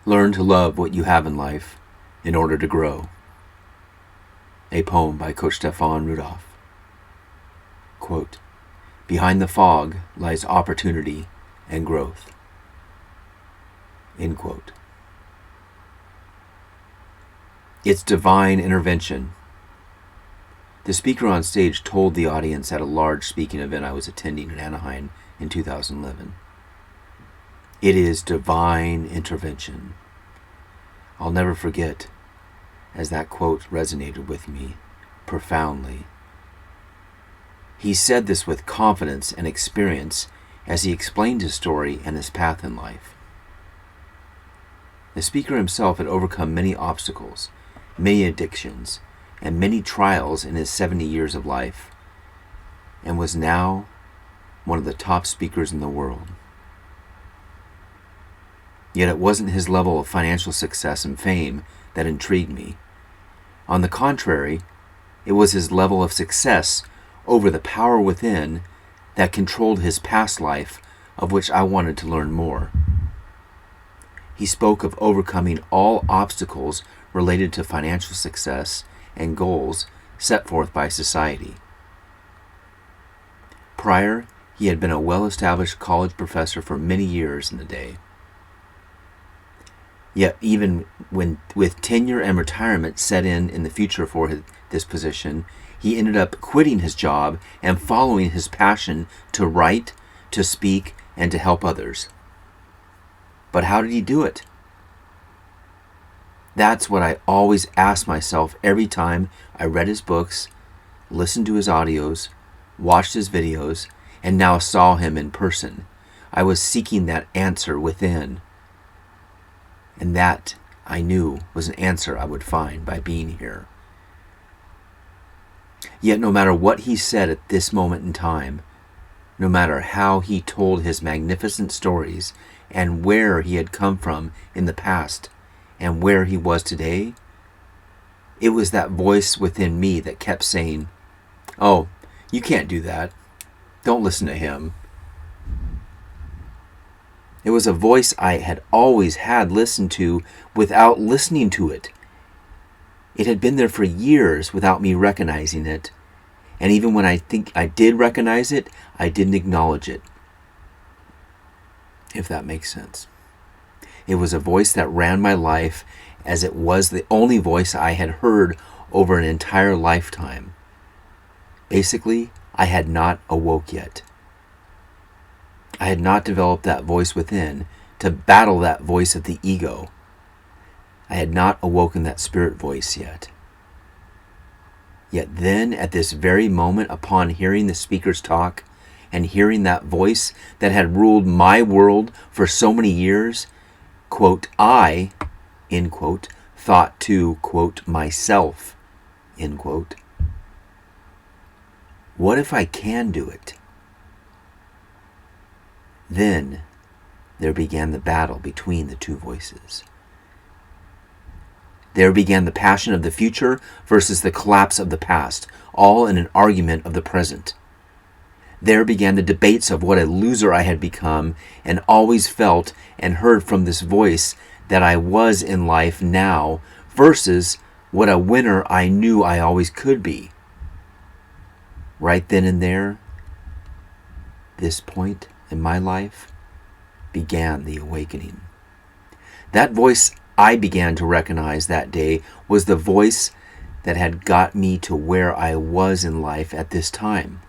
Learn to love what you have in life in order to grow. A poem by Coach Stefan Rudolph. Quote, "Behind the fog lies opportunity and growth." End quote. It's divine intervention. The speaker on stage told the audience at a large speaking event I was attending in Anaheim in 2011. It is divine intervention. I'll never forget, as that quote resonated with me profoundly. He said this with confidence and experience as he explained his story and his path in life. The speaker himself had overcome many obstacles, many addictions, and many trials in his 70 years of life, and was now one of the top speakers in the world. Yet it wasn't his level of financial success and fame that intrigued me. On the contrary, it was his level of success over the power within that controlled his past life, of which I wanted to learn more. He spoke of overcoming all obstacles related to financial success and goals set forth by society. Prior, he had been a well-established college professor for many years in the day. Yet even with tenure and retirement set in the future for this position, he ended up quitting his job and following his passion to write, to speak, and to help others. But how did he do it? That's what I always ask myself every time I read his books, listened to his audios, watched his videos, and now saw him in person. I was seeking that answer within. And that, I knew, was an answer I would find by being here. Yet no matter what he said at this moment in time, no matter how he told his magnificent stories and where he had come from in the past and where he was today, it was that voice within me that kept saying, "Oh, you can't do that. Don't listen to him." It was a voice I had always had listened to without listening to it. It had been there for years without me recognizing it. And even when I think I did recognize it, I didn't acknowledge it. If that makes sense. It was a voice that ran my life as it was the only voice I had heard over an entire lifetime. Basically, I had not awoke yet. I had not developed that voice within to battle that voice of the ego. I had not awoken that spirit voice yet. Yet then, at this very moment, upon hearing the speakers talk and hearing that voice that had ruled my world for so many years, quote, I, end quote, thought to, quote, myself, end quote, what if I can do it? Then there began the battle between the two voices. There began the passion of the future versus the collapse of the past, all in an argument of the present. There began the debates of what a loser I had become and always felt and heard from this voice that I was in life now versus what a winner I knew I always could be. Right then and there, this point in my life began the awakening. That voice I began to recognize that day was the voice that had got me to where I was in life at this time.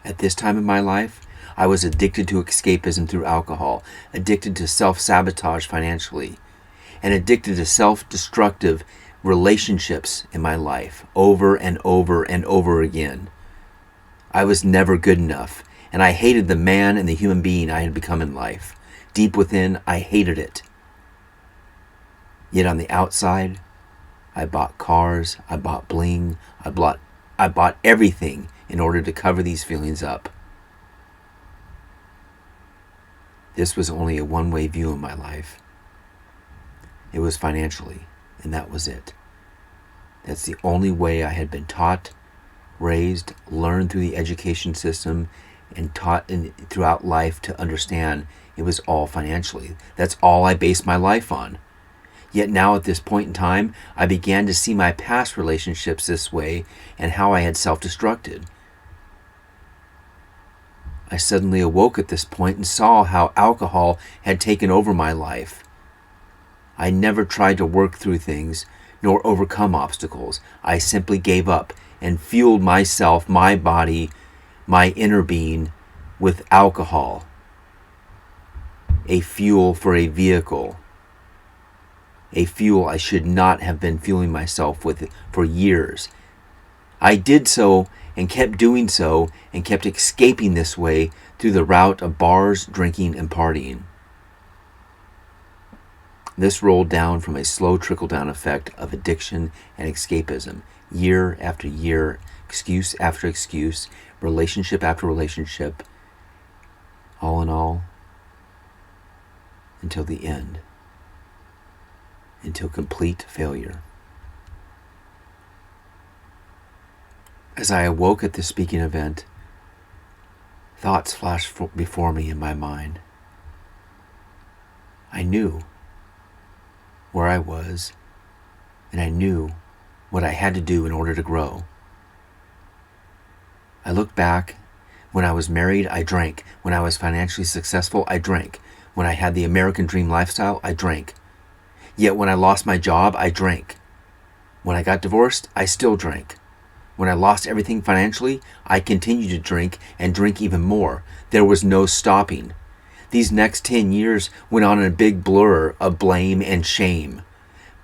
At this time in my life, I was addicted to escapism through alcohol, addicted to self-sabotage financially, and addicted to self-destructive relationships in my life over and over and over again. I was never good enough, and I hated the man and the human being I had become in life. Deep within, I hated it. Yet on the outside, I bought cars, I bought bling, I bought everything in order to cover these feelings up. This was only a one-way view of my life. It was financially, and that was it. That's the only way I had been taught, raised, learned through the education system, and taught throughout life to understand it was all financially. That's all I based my life on. Yet now at this point in time, I began to see my past relationships this way and how I had self-destructed. I suddenly awoke at this point and saw how alcohol had taken over my life. I never tried to work through things nor overcome obstacles. I simply gave up and fueled myself, my body, my inner being with alcohol, a fuel for a vehicle, a fuel I should not have been fueling myself with for years. I did so and kept doing so and kept escaping this way through the route of bars, drinking, and partying. This rolled down from a slow trickle-down effect of addiction and escapism, year after year, excuse after excuse, relationship after relationship, all in all, until the end, until complete failure. As I awoke at this speaking event, thoughts flashed before me in my mind. I knew where I was, and I knew what I had to do in order to grow. I looked back. When I was married, I drank. When I was financially successful, I drank. When I had the American dream lifestyle, I drank. Yet when I lost my job, I drank. When I got divorced, I still drank. When I lost everything financially, I continued to drink and drink even more. There was no stopping. These next 10 years went on in a big blur of blame and shame.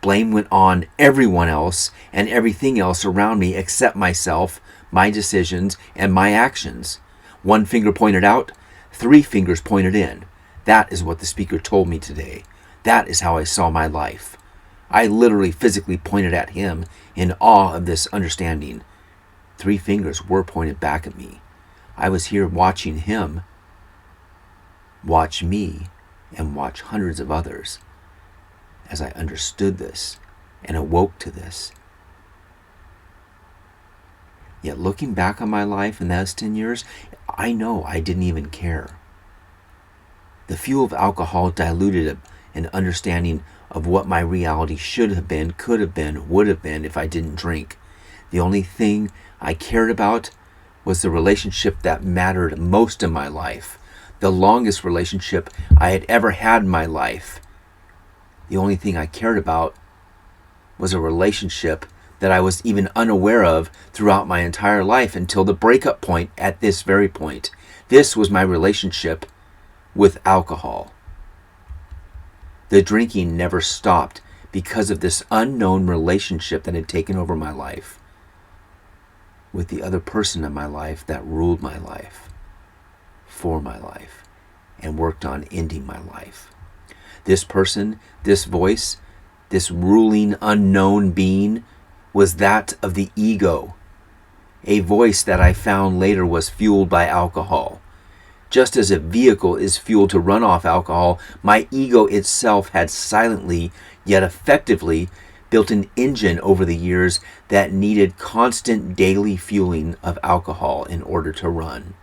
Blame went on everyone else and everything else around me except myself, my decisions, and my actions. One finger pointed out, 3 fingers pointed in. That is what the speaker told me today. That is how I saw my life. I literally physically pointed at him in awe of this understanding. 3 fingers were pointed back at me. I was here watching him watch me and watch hundreds of others as I understood this and awoke to this. Yet looking back on my life in those 10 years, I know I didn't even care. The fuel of alcohol diluted an understanding of what my reality should have been, could have been, would have been if I didn't drink. The only thing I cared about was the relationship that mattered most in my life, the longest relationship I had ever had in my life. The only thing I cared about was a relationship that I was even unaware of throughout my entire life until the breakup point at this very point. This was my relationship with alcohol. The drinking never stopped because of this unknown relationship that had taken over my life with the other person in my life that ruled my life, for my life, and worked on ending my life. This person, this voice, this ruling unknown being was that of the ego, a voice that I found later was fueled by alcohol. Just as a vehicle is fueled to run off alcohol, my ego itself had silently yet effectively built an engine over the years that needed constant daily fueling of alcohol in order to run.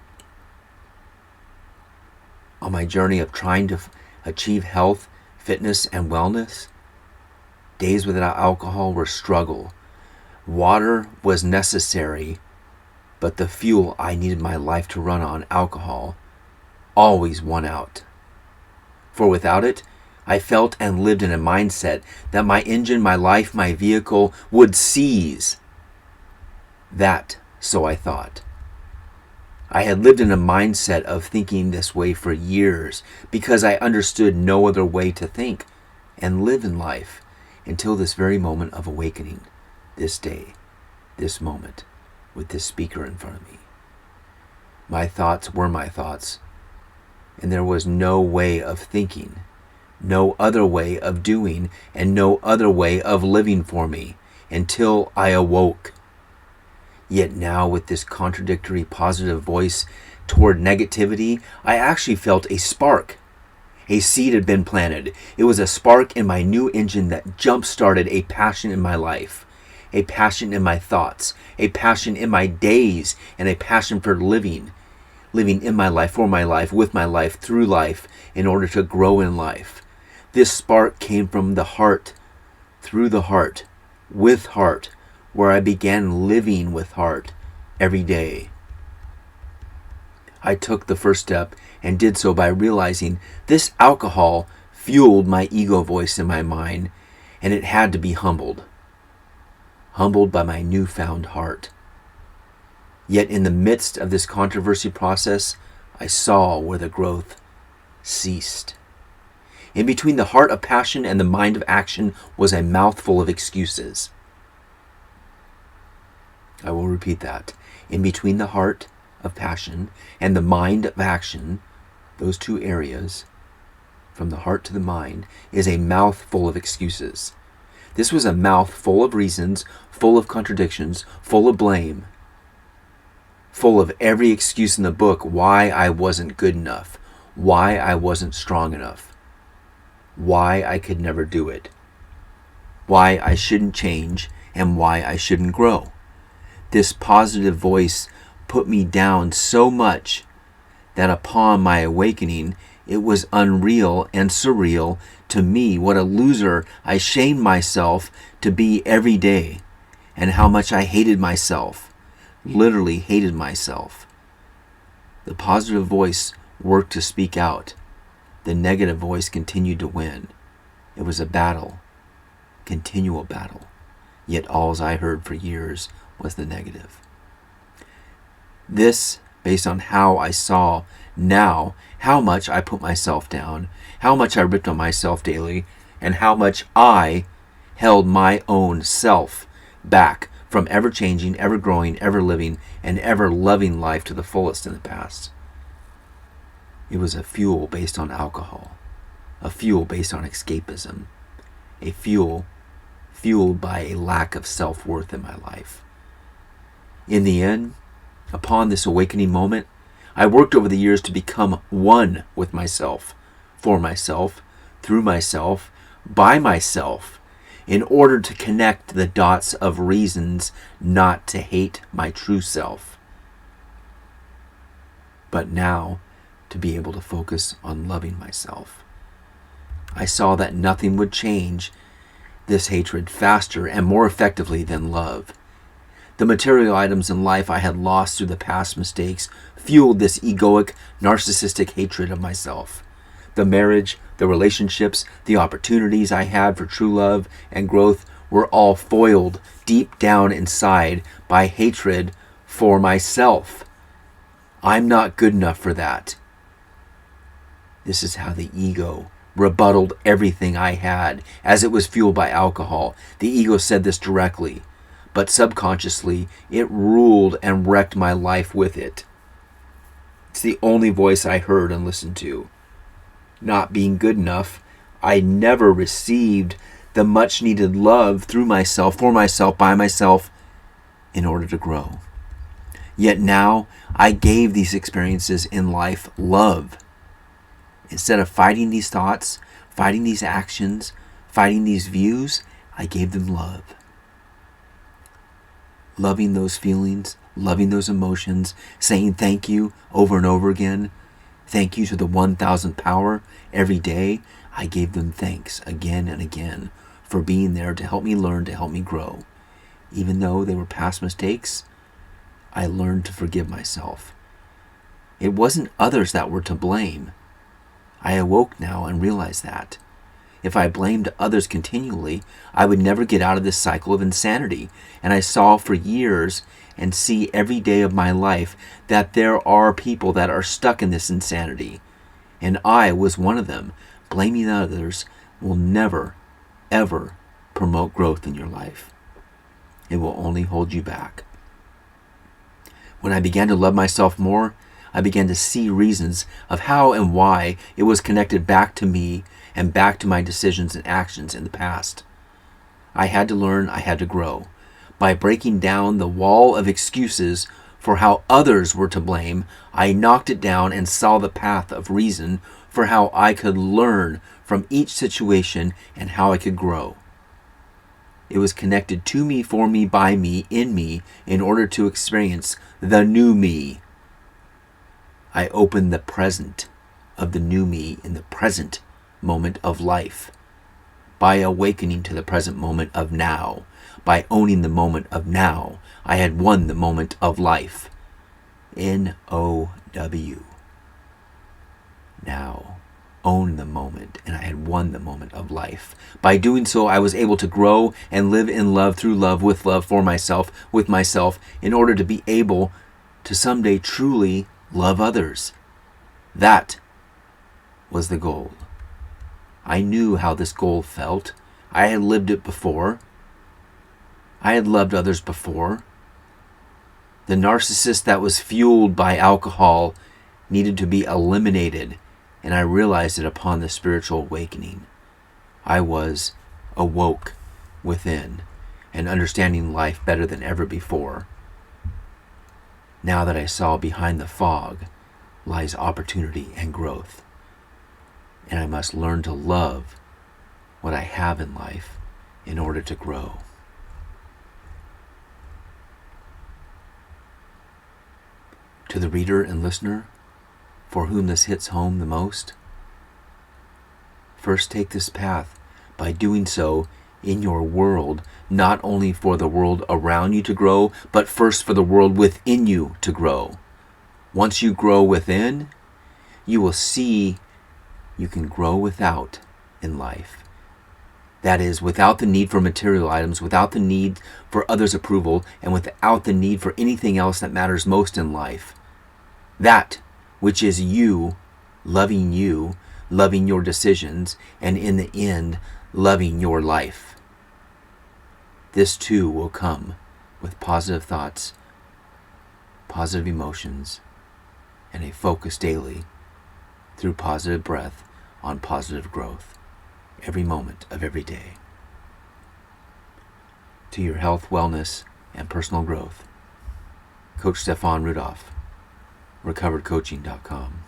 On my journey of trying to achieve health, fitness, and wellness, days without alcohol were struggle. Water was necessary, but the fuel I needed my life to run on, alcohol, always won out. For without it, I felt and lived in a mindset that my engine, my life, my vehicle would seize. That, so I thought. I had lived in a mindset of thinking this way for years because I understood no other way to think and live in life until this very moment of awakening, this day, this moment, with this speaker in front of me. My thoughts were my thoughts, and there was no way of thinking, no other way of doing, and no other way of living for me until I awoke. Yet now with this contradictory positive voice toward negativity, I actually felt a spark. A seed had been planted. It was a spark in my new engine that jump-started a passion in my life, a passion in my thoughts, a passion in my days, and a passion for living. living in my life, for my life, with my life, through life, in order to grow in life. This spark came from the heart, through the heart, with heart, where I began living with heart every day. I took the first step and did so by realizing this alcohol fueled my ego voice in my mind, and it had to be humbled by my newfound heart. Yet in the midst of this controversy process, I saw where the growth ceased. In between the heart of passion and the mind of action was a mouthful of excuses. I will repeat that. In between the heart of passion and the mind of action, those two areas, from the heart to the mind, is a mouthful of excuses. This was a mouth full of reasons, full of contradictions, full of blame, full of every excuse in the book why I wasn't good enough, why I wasn't strong enough, why I could never do it, why I shouldn't change, and why I shouldn't grow. This positive voice put me down so much that upon my awakening, it was unreal and surreal to me what a loser I shamed myself to be every day, and how much I hated myself, literally hated myself. The positive voice worked to speak out. The negative voice continued to win. It was a battle, continual battle, yet all I heard for years was the negative. This, based on how I saw now how much I put myself down, how much I ripped on myself daily, and how much I held my own self back from ever changing, ever growing, ever living, and ever loving life to the fullest in the past. It was a fuel based on alcohol, a fuel based on escapism, a fuel fueled by a lack of self-worth in my life. In the end, upon this awakening moment, I worked over the years to become one with myself, for myself, through myself, by myself, in order to connect the dots of reasons not to hate my true self, but now to be able to focus on loving myself. I saw that nothing would change this hatred faster and more effectively than love. The material items in life I had lost through the past mistakes fueled this egoic, narcissistic hatred of myself. The marriage, the relationships, the opportunities I had for true love and growth were all foiled deep down inside by hatred for myself. I'm not good enough for that. This is how the ego rebutted everything I had as it was fueled by alcohol. The ego said this directly, but subconsciously it ruled and wrecked my life with it. It's the only voice I heard and listened to. Not being good enough, I never received the much needed love through myself, for myself, by myself, in order to grow. Yet now I gave these experiences in life love. Instead of fighting these thoughts, fighting these actions, fighting these views, I gave them love. Loving those feelings, loving those emotions, saying thank you over and over again. Thank you to the 1,000th power every day. I gave them thanks again and again for being there to help me learn, to help me grow. Even though they were past mistakes, I learned to forgive myself. It wasn't others that were to blame. I awoke now and realized that. If I blamed others continually, I would never get out of this cycle of insanity. And I saw for years and see every day of my life that there are people that are stuck in this insanity. And I was one of them. Blaming others will never, ever promote growth in your life. It will only hold you back. When I began to love myself more, I began to see reasons of how and why it was connected back to me and back to my decisions and actions in the past. I had to learn, I had to grow. By breaking down the wall of excuses for how others were to blame, I knocked it down and saw the path of reason for how I could learn from each situation and how I could grow. It was connected to me, for me, by me, in order to experience the new me. I open the present of the new me in the present moment of life by awakening to the present moment of now. By owning the moment of now, I had won the moment of life. N-O-W. Now. Own the moment, and I had won the moment of life. By doing so, I was able to grow and live in love through love, with love for myself, with myself, in order to be able to someday truly love others. That was the goal. I knew how this goal felt. I had lived it before. I had loved others before. The narcissist that was fueled by alcohol needed to be eliminated, and I realized it upon the spiritual awakening. I was awoke within and understanding life better than ever before. Now that I saw behind the fog lies opportunity and growth, and I must learn to love what I have in life in order to grow. To the reader and listener for whom this hits home the most, first take this path by doing so in your world, not only for the world around you to grow, but first for the world within you to grow. Once you grow within, you will see you can grow without in life. That is, without the need for material items, without the need for others' approval, and without the need for anything else that matters most in life. That which is you, loving your decisions, and in the end, loving your life. This too will come with positive thoughts, positive emotions, and a focus daily through positive breath on positive growth every moment of every day. To your health, wellness, and personal growth, Coach Stefan Rudolph, recoveredcoaching.com.